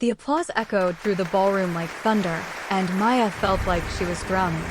The applause echoed through the ballroom like thunder, and Maya felt like she was drowning.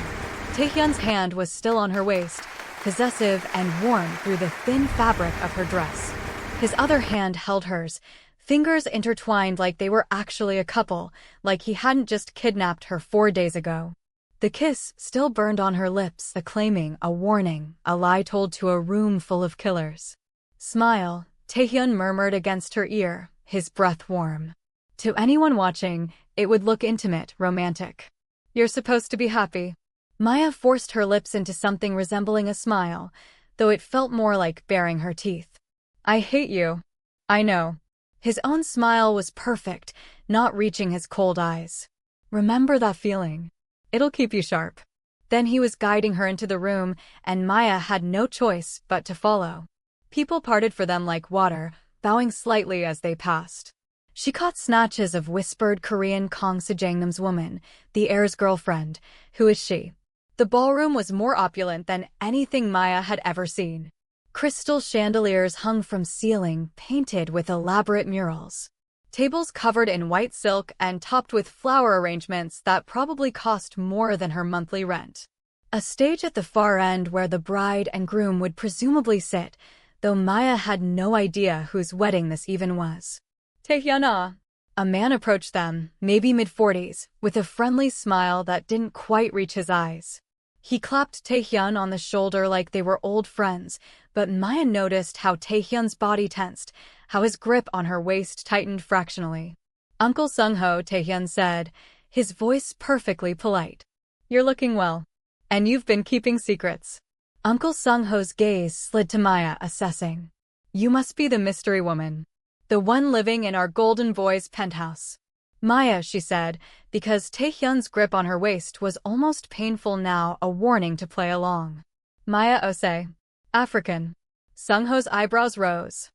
Tae-hyun's hand was still on her waist, possessive and warm through the thin fabric of her dress. His other hand held hers, fingers intertwined like they were actually a couple, like he hadn't just kidnapped her 4 days ago. The kiss still burned on her lips, acclaiming a warning, a lie told to a room full of killers. "Smile," Tae-hyun murmured against her ear, his breath warm. To anyone watching, it would look intimate, romantic. "You're supposed to be happy." Maya forced her lips into something resembling a smile, though it felt more like baring her teeth. "I hate you." "I know." His own smile was perfect, not reaching his cold eyes. "Remember that feeling. It'll keep you sharp." Then he was guiding her into the room, and Maya had no choice but to follow. People parted for them like water, bowing slightly as they passed. She caught snatches of whispered Korean Kang Sejangnam's woman, the heir's girlfriend. Who is she? The ballroom was more opulent than anything Maya had ever seen. Crystal chandeliers hung from ceiling, painted with elaborate murals. Tables covered in white silk and topped with flower arrangements that probably cost more than her monthly rent. A stage at the far end where the bride and groom would presumably sit, though Maya had no idea whose wedding this even was. "Tae-hyun." A man approached them, maybe mid-40s, with a friendly smile that didn't quite reach his eyes. He clapped Tae-hyun on the shoulder like they were old friends, but Maya noticed how Tae-hyun's body tensed, how his grip on her waist tightened fractionally. "Uncle Sung-ho," Tae-hyun said, his voice perfectly polite. "You're looking well. And you've been keeping secrets." Uncle Sung-ho's gaze slid to Maya, assessing. "You must be the mystery woman. The one living in our golden boy's penthouse." "Maya," she said, because Tae-hyun's grip on her waist was almost painful now, a warning to play along. "Maya Ose. African." Sung-ho's eyebrows rose.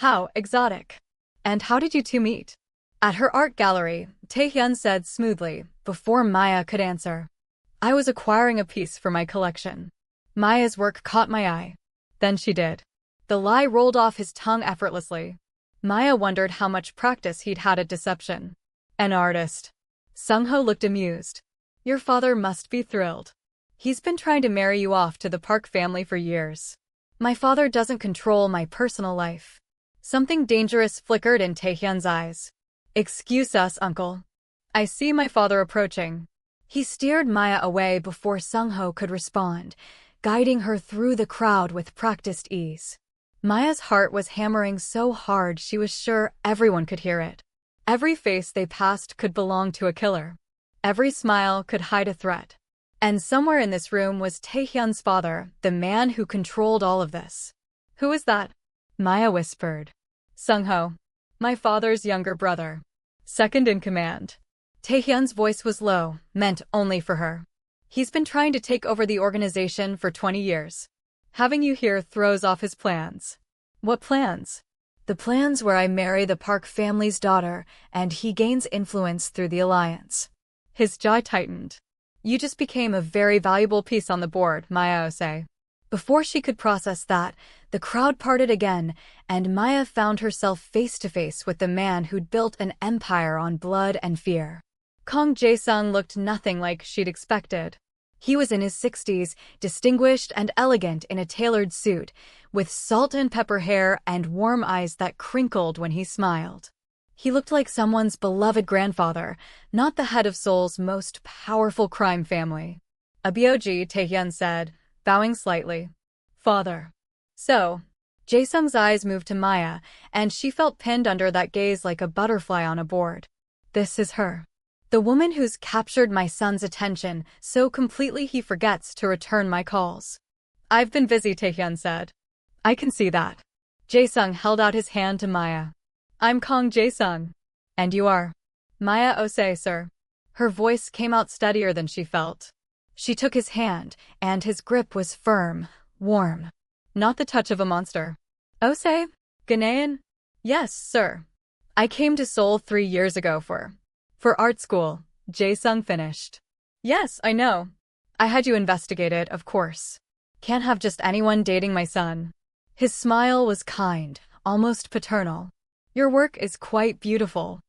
"How exotic. And how did you two meet?" "At her art gallery," Tae-hyun said smoothly, before Maya could answer. "I was acquiring a piece for my collection. Maya's work caught my eye." Then she did. The lie rolled off his tongue effortlessly. Maya wondered how much practice he'd had at deception. "An artist." Sung-ho looked amused. "Your father must be thrilled. He's been trying to marry you off to the Park family for years." "My father doesn't control my personal life." Something dangerous flickered in Tae-hyun's eyes. "Excuse us, uncle. I see my father approaching." He steered Maya away before Sung-ho could respond, guiding her through the crowd with practiced ease. Maya's heart was hammering so hard she was sure everyone could hear it. Every face they passed could belong to a killer. Every smile could hide a threat. And somewhere in this room was Tae-hyun's father, the man who controlled all of this. "Who is that?" Maya whispered. "Sung-ho. My father's younger brother. Second in command." Tae-hyun's voice was low, meant only for her. "He's been trying to take over the organization for 20 years. Having you here throws off his plans." "What plans?" "The plans where I marry the Park family's daughter, and he gains influence through the alliance." His jaw tightened. "You just became a very valuable piece on the board, Maya Ose." Before she could process that, the crowd parted again, and Maya found herself face to face with the man who'd built an empire on blood and fear. Kang Jae-sung looked nothing like she'd expected. He was in his 60s, distinguished and elegant in a tailored suit, with salt and pepper hair and warm eyes that crinkled when he smiled. He looked like someone's beloved grandfather, not the head of Seoul's most powerful crime family. "Abyoji," Tae-hyun said, bowing slightly. "Father." "So." Jae-sung's eyes moved to Maya, and she felt pinned under that gaze like a butterfly on a board. "This is her. The woman who's captured my son's attention so completely he forgets to return my calls." "I've been busy," Tae-hyun said. "I can see that." Jae-sung held out his hand to Maya. "I'm Kang Jae-sung." "And you are?" "Maya Ose, sir." Her voice came out steadier than she felt. She took his hand, and his grip was firm, warm. Not the touch of a monster. "Ose? Ghanaian?" "Yes, sir. I came to Seoul 3 years ago for art school," Jae-sung finished. "Yes, I know. I had you investigated, of course. Can't have just anyone dating my son." His smile was kind, almost paternal. "Your work is quite beautiful."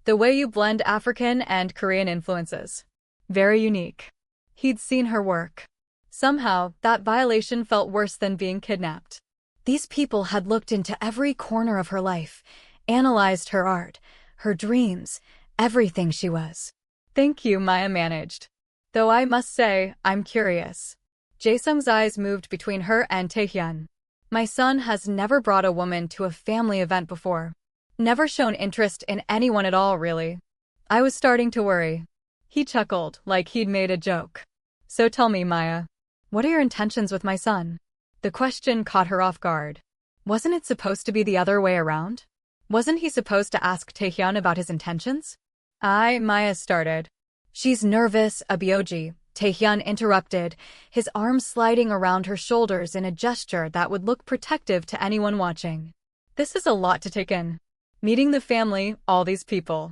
The way you blend African and Korean influences. Very unique. He'd seen her work. Somehow, that violation felt worse than being kidnapped. These people had looked into every corner of her life, analyzed her art, her dreams, everything she was. Thank you, Maya managed. Though I must say, I'm curious. Jae-sung's eyes moved between her and Tae-hyun. My son has never brought a woman to a family event before. Never shown interest in anyone at all, really. I was starting to worry. He chuckled, like he'd made a joke. So tell me, Maya, what are your intentions with my son? The question caught her off guard. Wasn't it supposed to be the other way around? Wasn't he supposed to ask Tae-hyun about his intentions? Maya started. She's nervous, Abyoji, Tae-hyun interrupted, his arms sliding around her shoulders in a gesture that would look protective to anyone watching. This is a lot to take in. Meeting the family, all these people.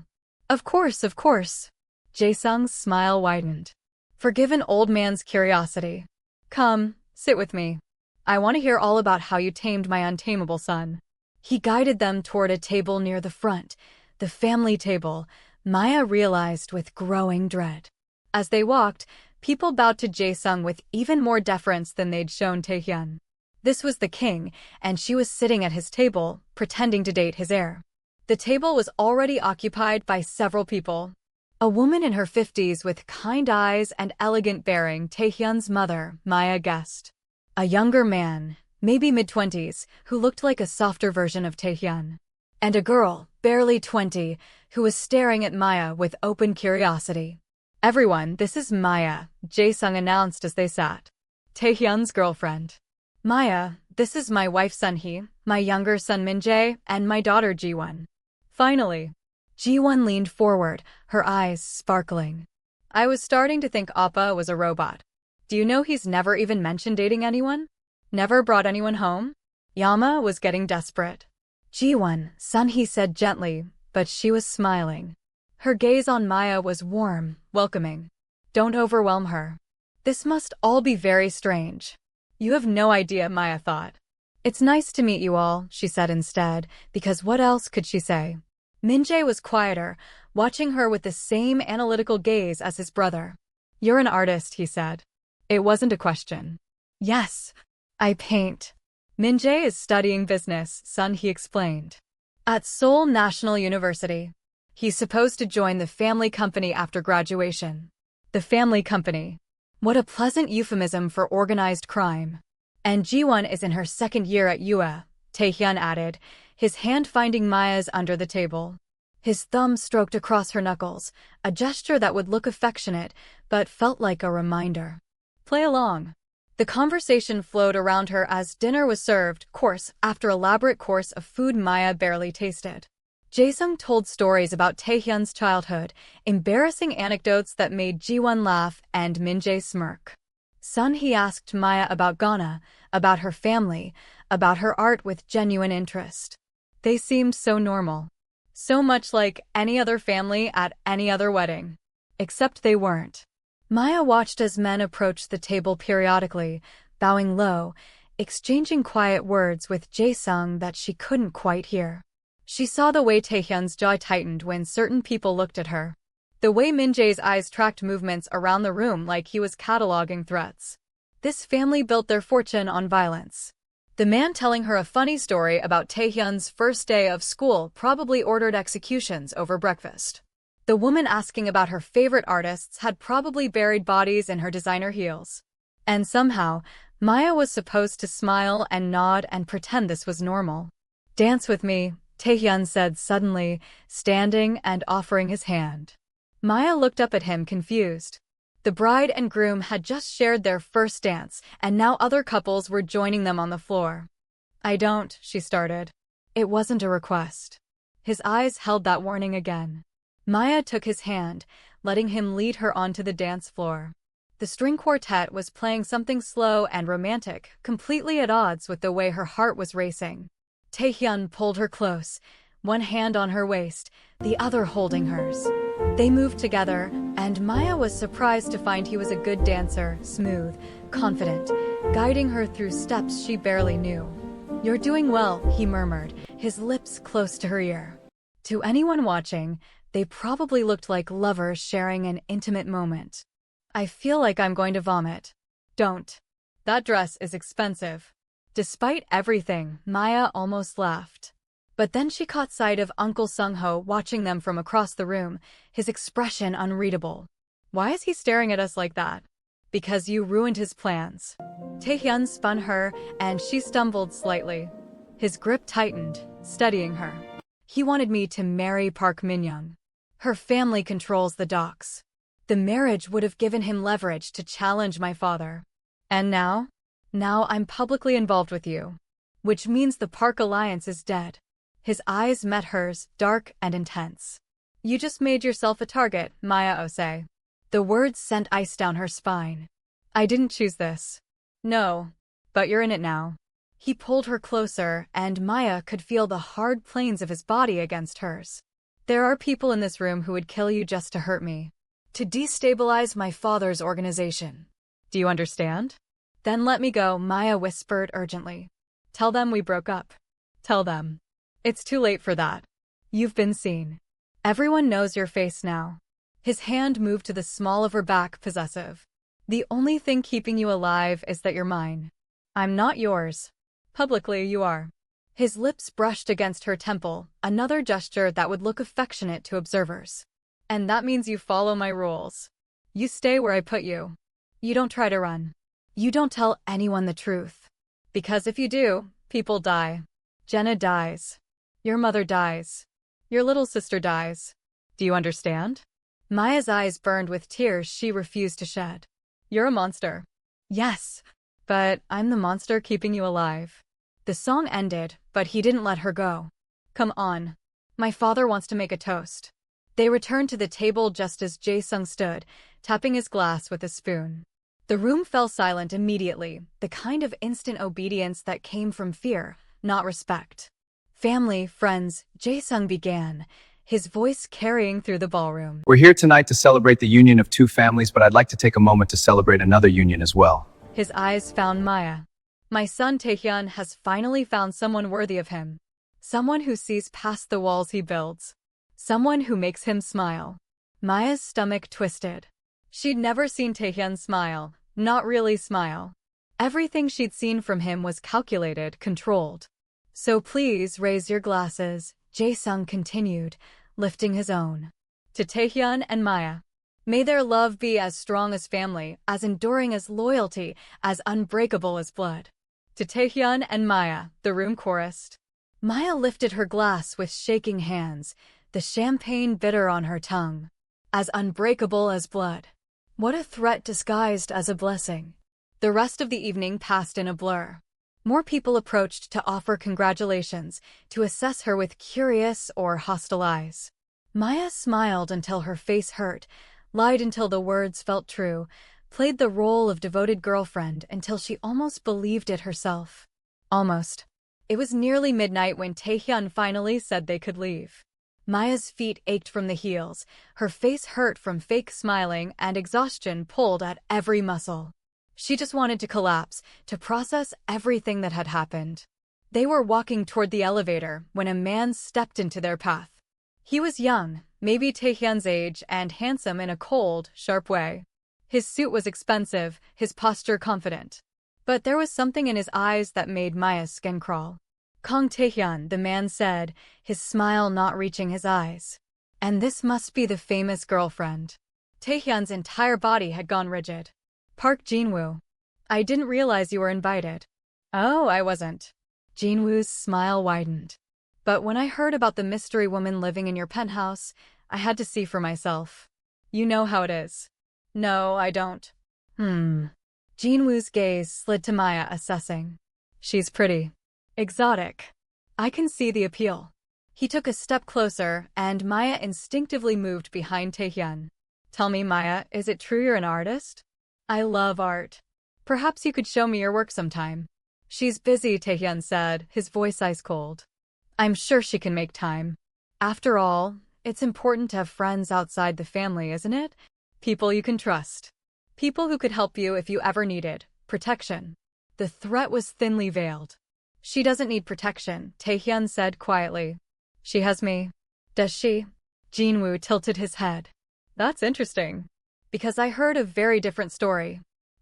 Of course, of course. Jae-sung's smile widened. Forgive an old man's curiosity. Come, sit with me. I want to hear all about how you tamed my untamable son. He guided them toward a table near the front, the family table, Maya realized with growing dread. As they walked, people bowed to Jae-sung with even more deference than they'd shown Tae-hyun. This was the king, and she was sitting at his table, pretending to date his heir. The table was already occupied by several people. A woman in her 50s with kind eyes and elegant bearing, Tae-hyun's mother, Maya guessed. A younger man, maybe mid-20s, who looked like a softer version of Tae-hyun. And a girl, barely 20, who was staring at Maya with open curiosity. Everyone, this is Maya, Jae-sung announced as they sat. Tae-hyun's girlfriend. Maya, this is my wife Sun-hee, my younger son Min-jae, and my daughter Ji-won. Finally. Ji-won leaned forward, her eyes sparkling. I was starting to think Appa was a robot. Do you know he's never even mentioned dating anyone? Never brought anyone home? Yama was getting desperate. Ji-won, Sun-hee said gently, but she was smiling. Her gaze on Maya was warm, welcoming. Don't overwhelm her. This must all be very strange. You have no idea, Maya thought. It's nice to meet you all, she said instead, because what else could she say? Min-jae was quieter, watching her with the same analytical gaze as his brother. You're an artist, he said. It wasn't a question. Yes, I paint. Min-jae is studying business, Sun-hee explained. At Seoul National University. He's supposed to join the family company after graduation. The family company. What a pleasant euphemism for organized crime. And Ji-won is in her second year at UA, Tae-hyun added, his hand finding Maya's under the table. His thumb stroked across her knuckles, a gesture that would look affectionate, but felt like a reminder. Play along. The conversation flowed around her as dinner was served, course after elaborate course of food Maya barely tasted. Jae-sung told stories about Tae-hyun's childhood, embarrassing anecdotes that made Ji-won laugh and Min-jae smirk. Sun-hee asked Maya about Ghana, about her family, about her art with genuine interest. They seemed so normal. So much like any other family at any other wedding. Except they weren't. Maya watched as men approached the table periodically, bowing low, exchanging quiet words with Jae-sung that she couldn't quite hear. She saw the way Tae-hyun's jaw tightened when certain people looked at her. The way Min-jae's eyes tracked movements around the room like he was cataloging threats. This family built their fortune on violence. The man telling her a funny story about Tae-hyun's first day of school probably ordered executions over breakfast. The woman asking about her favorite artists had probably buried bodies in her designer heels. And somehow, Maya was supposed to smile and nod and pretend this was normal. Dance with me, Tae-hyun said suddenly, standing and offering his hand. Maya looked up at him confused. The bride and groom had just shared their first dance, and now other couples were joining them on the floor. I don't, she started. It wasn't a request. His eyes held that warning again. Maya took his hand, letting him lead her onto the dance floor. The string quartet was playing something slow and romantic, completely at odds with the way her heart was racing. Tae-hyun pulled her close, one hand on her waist, the other holding hers. They moved together, and Maya was surprised to find he was a good dancer, smooth, confident, guiding her through steps she barely knew. You're doing well, he murmured, his lips close to her ear. To anyone watching, They probably looked like lovers sharing an intimate moment. I feel like I'm going to vomit. Don't. That dress is expensive. Despite everything, Maya almost laughed. But then she caught sight of Uncle Sung-ho watching them from across the room, his expression unreadable. Why is he staring at us like that? Because you ruined his plans. Tae-hyun spun her, and she stumbled slightly. His grip tightened, steadying her. He wanted me to marry Park Min-young. Her family controls the docks. The marriage would have given him leverage to challenge my father. And now? Now I'm publicly involved with you. Which means the Park alliance is dead. His eyes met hers, dark and intense. You just made yourself a target, Maya Ose. The words sent ice down her spine. I didn't choose this. No, but you're in it now. He pulled her closer, and Maya could feel the hard planes of his body against hers. There are people in this room who would kill you just to hurt me. To destabilize my father's organization. Do you understand? Then let me go, Maya whispered urgently. Tell them we broke up. Tell them. It's too late for that. You've been seen. Everyone knows your face now. His hand moved to the small of her back, possessive. The only thing keeping you alive is that you're mine. I'm not yours. Publicly, you are. His lips brushed against her temple, another gesture that would look affectionate to observers. And that means you follow my rules. You stay where I put you. You don't try to run. You don't tell anyone the truth. Because if you do, people die. Jenna dies. Your mother dies. Your little sister dies. Do you understand? Maya's eyes burned with tears she refused to shed. You're a monster. Yes, but I'm the monster keeping you alive. The song ended, but he didn't let her go. Come on. My father wants to make a toast. They returned to the table just as Jae-sung stood, tapping his glass with a spoon. The room fell silent immediately, the kind of instant obedience that came from fear, not respect. Family, friends, Jae-sung began, his voice carrying through the ballroom. We're here tonight to celebrate the union of two families, but I'd like to take a moment to celebrate another union as well. His eyes found Maya. My son Tae-hyun has finally found someone worthy of him. Someone who sees past the walls he builds. Someone who makes him smile. Maya's stomach twisted. She'd never seen Tae-hyun smile, not really smile. Everything she'd seen from him was calculated, controlled. So please raise your glasses, Jae-sung continued, lifting his own. To Tae-hyun and Maya. May their love be as strong as family, as enduring as loyalty, as unbreakable as blood. To Tae-hyun and Maya, the room chorused. Maya lifted her glass with shaking hands, the champagne bitter on her tongue. As unbreakable as blood. What a threat disguised as a blessing. The rest of the evening passed in a blur. More people approached to offer congratulations, to assess her with curious or hostile eyes. Maya smiled until her face hurt, lied until the words felt true, played the role of devoted girlfriend until she almost believed it herself. Almost. It was nearly midnight when Tae-hyun finally said they could leave. Maya's feet ached from the heels, her face hurt from fake smiling, and exhaustion pulled at every muscle. She just wanted to collapse, to process everything that had happened. They were walking toward the elevator when a man stepped into their path. He was young, maybe Tae-hyun's age, and handsome in a cold, sharp way. His suit was expensive, his posture confident. But there was something in his eyes that made Maya's skin crawl. Kong Tae-hyun, the man said, his smile not reaching his eyes. And this must be the famous girlfriend. Tae-hyun's entire body had gone rigid. Park Jin-woo. I didn't realize you were invited. Oh, I wasn't. Jin-woo's smile widened. But when I heard about the mystery woman living in your penthouse, I had to see for myself. You know how it is. No, I don't. Jin-woo's gaze slid to Maya, assessing. She's pretty. Exotic. I can see the appeal. He took a step closer, and Maya instinctively moved behind Tae-hyun. Tell me, Maya, is it true you're an artist? I love art. Perhaps you could show me your work sometime. She's busy, Tae-hyun said, his voice ice cold. I'm sure she can make time. After all, it's important to have friends outside the family, isn't it? People you can trust. People who could help you if you ever needed protection. The threat was thinly veiled. She doesn't need protection, Tae-hyun said quietly. She has me. Does she? Jinwoo tilted his head. That's interesting. Because I heard a very different story.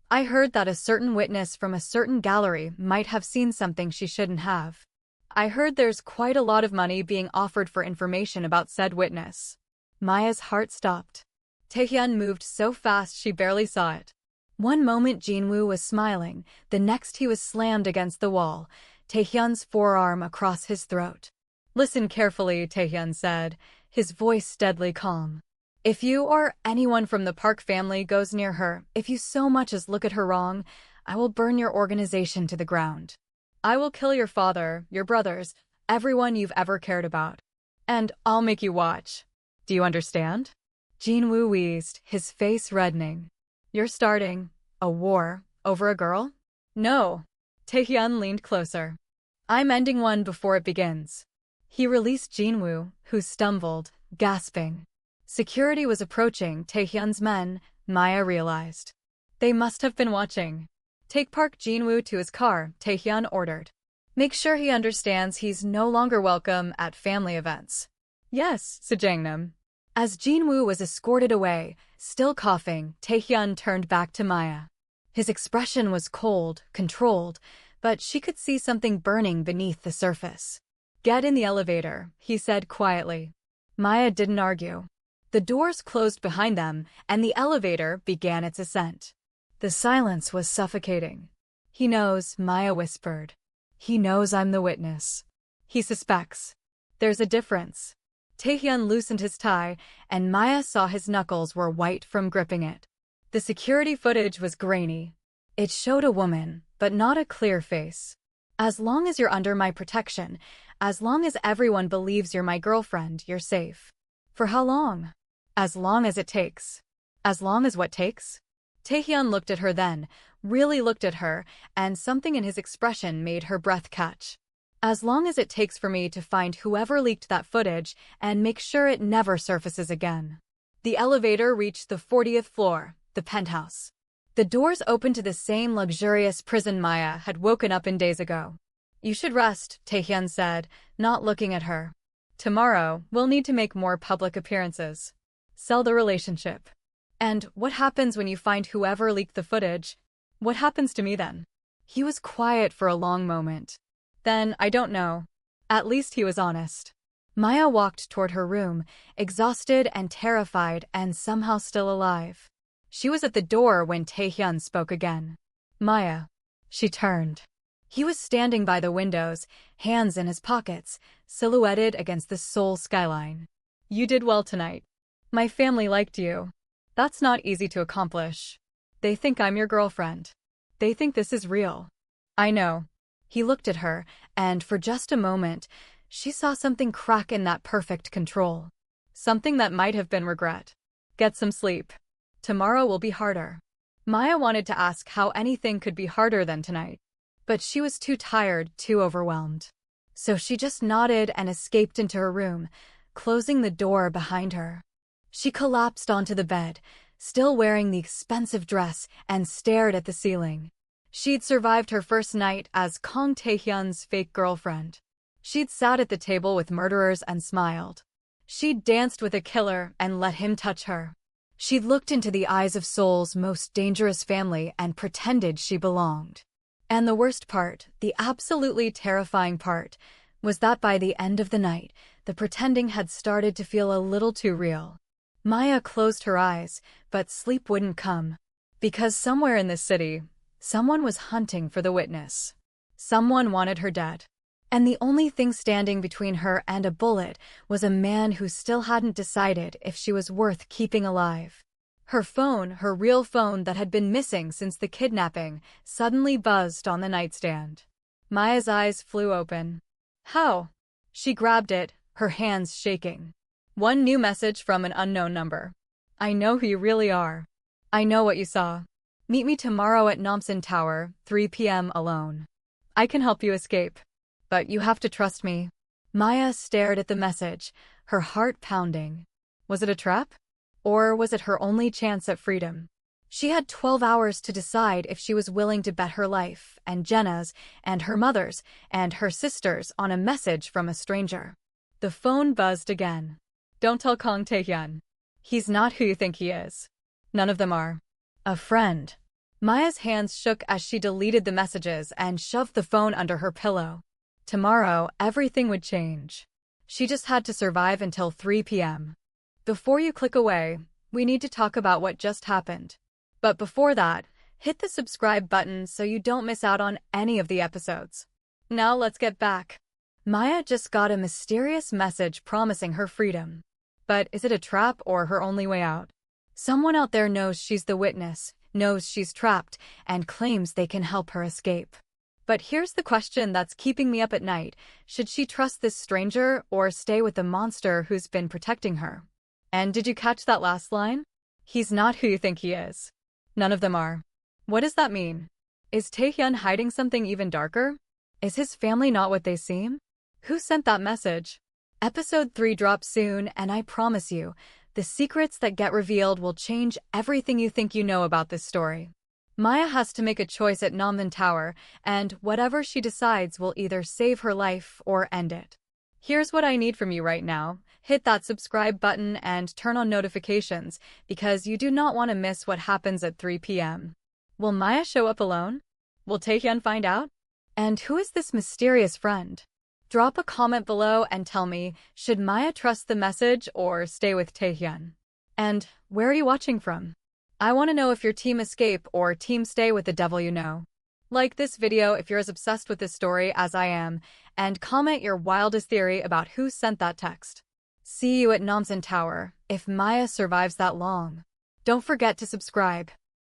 I heard that a certain witness from a certain gallery might have seen something she shouldn't have. I heard there's quite a lot of money being offered for information about said witness. Maya's heart stopped. Tae-hyun moved so fast she barely saw it. One moment Jinwoo was smiling, the next he was slammed against the wall, Tae-hyun's forearm across his throat. Listen carefully, Tae-hyun said, his voice deadly calm. If you or anyone from the Park family goes near her, if you so much as look at her wrong, I will burn your organization to the ground. I will kill your father, your brothers, everyone you've ever cared about. And I'll make you watch. Do you understand? Jinwoo wheezed, his face reddening. You're starting a war over a girl? No. Tae-hyun leaned closer. I'm ending one before it begins. He released Jinwoo, who stumbled, gasping. Security was approaching Tae-hyun's men, Maya realized. They must have been watching. Take Park Jinwoo to his car, Tae-hyun ordered. Make sure he understands he's no longer welcome at family events. Yes, Sejangnam. As Jinwoo was escorted away, still coughing, Tae-hyun turned back to Maya. His expression was cold, controlled, but she could see something burning beneath the surface. Get in the elevator, he said quietly. Maya didn't argue. The doors closed behind them, and the elevator began its ascent. The silence was suffocating. He knows, Maya whispered. He knows I'm the witness. He suspects. There's a difference. Tae-hyun loosened his tie, and Maya saw his knuckles were white from gripping it. The security footage was grainy. It showed a woman, but not a clear face. As long as you're under my protection, as long as everyone believes you're my girlfriend, you're safe. For how long? As long as it takes. As long as what takes? Tae-hyun looked at her then, really looked at her, and something in his expression made her breath catch. As long as it takes for me to find whoever leaked that footage and make sure it never surfaces again. The elevator reached the 40th floor, the penthouse. The doors opened to the same luxurious prison Maya had woken up in days ago. You should rest, Tae-hyun said, not looking at her. Tomorrow, we'll need to make more public appearances. Sell the relationship. And what happens when you find whoever leaked the footage? What happens to me then? He was quiet for a long moment. Then, I don't know. At least he was honest. Maya walked toward her room, exhausted and terrified and somehow still alive. She was at the door when Tae-hyun spoke again. Maya. She turned. He was standing by the windows, hands in his pockets, silhouetted against the Seoul skyline. You did well tonight. My family liked you. That's not easy to accomplish. They think I'm your girlfriend. They think this is real. I know. He looked at her, and for just a moment, she saw something crack in that perfect control. Something that might have been regret. Get some sleep. Tomorrow will be harder. Maya wanted to ask how anything could be harder than tonight. But she was too tired, too overwhelmed. So she just nodded and escaped into her room, closing the door behind her. She collapsed onto the bed, still wearing the expensive dress, and stared at the ceiling. She'd survived her first night as Kang Tae-hyun's fake girlfriend. She'd sat at the table with murderers and smiled. She'd danced with a killer and let him touch her. She'd looked into the eyes of Seoul's most dangerous family and pretended she belonged. And the worst part, the absolutely terrifying part, was that by the end of the night, the pretending had started to feel a little too real. Maya closed her eyes, but sleep wouldn't come. Because somewhere in this city, someone was hunting for the witness. Someone wanted her dead. And the only thing standing between her and a bullet was a man who still hadn't decided if she was worth keeping alive. Her phone, her real phone that had been missing since the kidnapping, suddenly buzzed on the nightstand. Maya's eyes flew open. How? She grabbed it, her hands shaking. One new message from an unknown number. I know who you really are. I know what you saw. Meet me tomorrow at Namsan Tower, 3 p.m. alone. I can help you escape. But you have to trust me. Maya stared at the message, her heart pounding. Was it a trap? Or was it her only chance at freedom? She had 12 hours to decide if she was willing to bet her life, and Jenna's, and her mother's, and her sister's on a message from a stranger. The phone buzzed again. Don't tell Kong Tae-hyun. He's not who you think he is. None of them are. A friend. Maya's hands shook as she deleted the messages and shoved the phone under her pillow. Tomorrow, everything would change. She just had to survive until 3 p.m. Before you click away, we need to talk about what just happened. But before that, hit the subscribe button so you don't miss out on any of the episodes. Now let's get back. Maya just got a mysterious message promising her freedom. But is it a trap or her only way out? Someone out there knows she's the witness, knows she's trapped, and claims they can help her escape. But here's the question that's keeping me up at night. Should she trust this stranger or stay with the monster who's been protecting her? And did you catch that last line? He's not who you think he is. None of them are. What does that mean? Is Tae-hyun hiding something even darker? Is his family not what they seem? Who sent that message? Episode 3 drops soon, and I promise you, the secrets that get revealed will change everything you think you know about this story. Maya has to make a choice at Namdon Tower, and whatever she decides will either save her life or end it. Here's what I need from you right now. Hit that subscribe button and turn on notifications, because you do not want to miss what happens at 3 p.m. Will Maya show up alone? Will Tae-hyun find out? And who is this mysterious friend? Drop a comment below and tell me, should Maya trust the message or stay with Tae-hyun? And where are you watching from? I want to know if you're team escape or team stay with the devil you know. Like this video if you're as obsessed with this story as I am, and comment your wildest theory about who sent that text. See you at Namdon Tower, if Maya survives that long. Don't forget to subscribe.